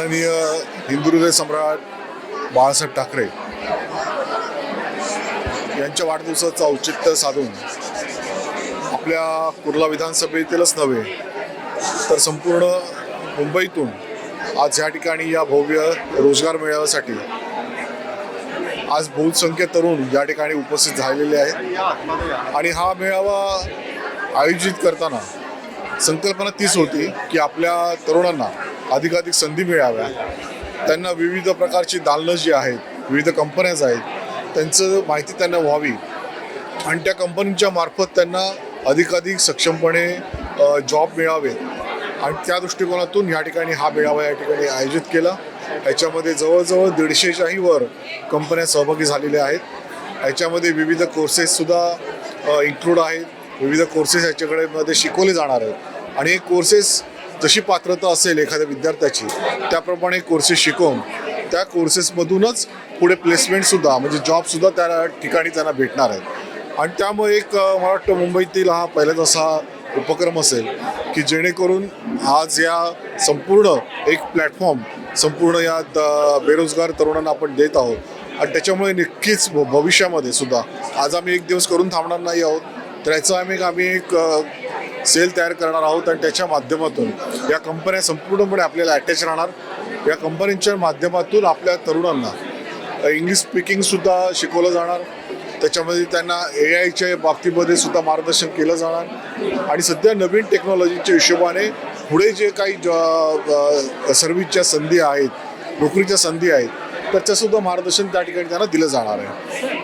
माननीय हिंदुहृदय सम्राट बाळासाहेब ठाकरे यांच्या वाढदिवसाचं औचित्य साधून आपल्या कुर्ला विधानसभेतीलच नव्हे तर संपूर्ण मुंबईतून आज या ठिकाणी या भव्य रोजगार मेळाव्यासाठी आज बहुसंख्य तरुण या ठिकाणी उपस्थित झालेले आहेत आणि हा मेळावा आयोजित करताना संकल्पना तीच होती की आपल्या तरुणांना अधिकाधिक संधी मिळाव्या, त्यांना विविध प्रकारची दालनं जी आहेत, विविध कंपन्याज आहेत, त्यांचं माहिती त्यांना व्हावी आणि त्या कंपनीच्या मार्फत त्यांना अधिकाधिक सक्षमपणे जॉब मिळावेत आणि त्या दृष्टिकोनातून या ठिकाणी हा मेळावा या ठिकाणी आयोजित केला। याच्यामध्ये जवळजवळ 150च्याही वर कंपन्या सहभागी झालेल्या आहेत। याच्यामध्ये विविध कोर्सेससुद्धा इन्क्लूड आहेत, विविध कोर्सेस याच्याकडे मध्ये शिकवले जाणार आहेत आणि हे कोर्सेस जशी पात्रता असेल एखाद्या विद्यार्थ्याची त्याप्रमाणे कोर्सेस शिकवून त्या कोर्सेसमधूनच पुढे प्लेसमेंटसुद्धा म्हणजे जॉबसुद्धा त्या ठिकाणी त्यांना भेटणार आहेत आणि त्यामुळे एक मला वाटतं मुंबईतील हा पहिलाच असा उपक्रम असेल की जेणेकरून आज या संपूर्ण एक प्लॅटफॉर्म संपूर्ण या बेरोजगार तरुणांना आपण देत आहोत आणि त्याच्यामुळे नक्कीच भविष्यामध्ये सुद्धा आज आम्ही एक दिवस करून थांबणार नाही आहोत, तर याचा आम्ही एक सेल तयार करणार आहोत आणि त्याच्या माध्यमातून या कंपन्या संपूर्णपणे आपल्याला अटॅच राहणार। या कंपन्यांच्या माध्यमातून आपल्या तरुणांना इंग्लिश स्पीकिंगसुद्धा शिकवलं जाणार, त्याच्यामध्ये त्यांना AIच्या बाबतीमध्ये सुद्धा मार्गदर्शन केलं जाणार आणि सध्या नवीन टेक्नॉलॉजीच्या हिशोबाने पुढे जे काही सर्व्हिसच्या संधी आहेत, नोकरीच्या संधी आहेत, त्याचंसुद्धा मार्गदर्शन त्या ठिकाणी त्यांना दिलं जाणार आहे।